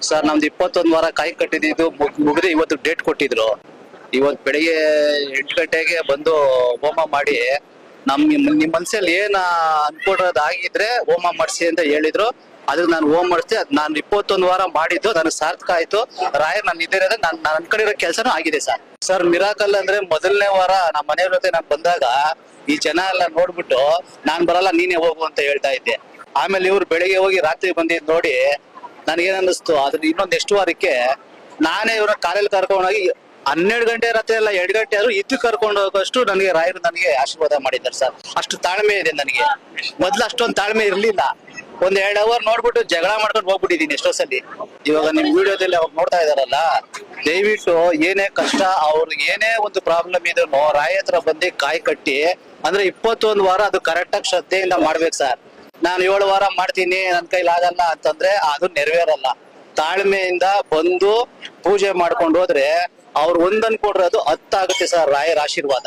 Sir ನಮ್ದು 21 ವಾರ ಕಾಯಿ ಕಟ್ಟಿದ್ದು ಮುಗಿದು ಇವತ್ತು ಡೇಟ್ ಕೊಟ್ಟಿದ್ರು. ಇವತ್ತು ಬೆಳಿಗ್ಗೆ 8 ಗಂಟೆಗೆ ಬಂದು ಹೋಮ ಮಾಡಿ ನಿಮ್ ಮನ್ಸಲ್ಲಿ ಏನ್ ಅನ್ಕೊಡೋದಾಗಿದ್ರೆ ಹೋಮ ಮಾಡಿಸಿ ಅಂತ ಹೇಳಿದ್ರು. ಅದಕ್ಕೆ ನಾನು ಹೋಮ ಮಾಡಿಸಿ ನಾನು 21 ವಾರ ಮಾಡಿದ್ದು ನನಗೆ ಸಾರ್ಥಕ ಆಯ್ತು. ರಾಯರ್ ನಾನು ಇದ್ದಿರೋದೇ ನಾನು ಅನ್ಕೊಂಡಿರೋ ಕೆಲಸನೂ ಆಗಿದೆ ಸರ್. ಸರ್ ಮಿರಾಕಲ್ ಅಂದ್ರೆ ಮೊದಲನೇ ವಾರ ನಮ್ಮ ಮನೆಯವ್ರ ಜೊತೆ ನಾನು ಬಂದಾಗ ಈ ಜನ ಎಲ್ಲ ನೋಡ್ಬಿಟ್ಟು ನಾನ್ ಬರಲ್ಲ ನೀನೇ ಹೋಗು ಅಂತ ಹೇಳ್ತಾ ಇದ್ದೆ. ಆಮೇಲೆ ಇವ್ರು ಬೆಳಿಗ್ಗೆ ಹೋಗಿ ರಾತ್ರಿ ಬಂದಿದ್ ನೋಡಿ ನನಗೇನ್ ಅನ್ನಿಸ್ತು, ಅದ್ರ ಇನ್ನೊಂದ್ ಎಷ್ಟು ವಾರಕ್ಕೆ ನಾನೇ ಇವ್ರ ಕಾಲೇಜ್ ಕರ್ಕೊಂಡೋಗಿ 12 ಗಂಟೆ ರಾತ್ರಿ ಎಲ್ಲ 2 ಗಂಟೆ ಆದ್ರೂ ಇದ್ದು ಕರ್ಕೊಂಡು ಹೋಗೋಷ್ಟು ನನಗೆ ರಾಯರು ನನಗೆ ಆಶೀರ್ವಾದ ಮಾಡಿದ್ದಾರೆ ಸರ್. ಅಷ್ಟು ತಾಳ್ಮೆ ಇದೆ ನನಗೆ. ಮೊದ್ಲು ಅಷ್ಟೊಂದು ತಾಳ್ಮೆ ಇರ್ಲಿಲ್ಲ. ಒಂದ್ 2 ಅವರ್ ನೋಡ್ಬಿಟ್ಟು ಜಗಳ ಮಾಡ್ಕೊಂಡು ಹೋಗ್ಬಿಟ್ಟಿದೀನಿ ಎಷ್ಟೋ ಸಲಿ. ಇವಾಗ ನಿಮ್ ವಿಡಿಯೋದಲ್ಲಿ ಅವಾಗ ನೋಡ್ತಾ ಇದಾರಲ್ಲ, ದಯವಿಟ್ಟು ಏನೇ ಕಷ್ಟ ಅವ್ರಿಗೆ ಏನೇ ಒಂದು ಪ್ರಾಬ್ಲಮ್ ಇದ್ರು ರಾಯ ಹತ್ರ ಬಂದು ಕಾಯಿ ಕಟ್ಟಿ ಅಂದ್ರೆ 21 ವಾರ ಅದು ಕರೆಕ್ಟ್ ಆಗಿ ಶ್ರದ್ಧೆಯಿಂದ ಮಾಡ್ಬೇಕು ಸರ್. ನಾನು 7 ವಾರ ಮಾಡ್ತೀನಿ ನನ್ ಕೈಲಿ ಆಗಲ್ಲ ಅಂತಂದ್ರೆ ಅದು ನೆರವೇರಲ್ಲ. ತಾಳ್ಮೆಯಿಂದ ಬಂದು ಪೂಜೆ ಮಾಡ್ಕೊಂಡು ಹೋದ್ರೆ ಅವ್ರು ಒಂದನ್ ಕೊಡ್ರೋದು 10 ಆಗುತ್ತೆ ಸರ್ ರಾಯರ ಆಶೀರ್ವಾದ.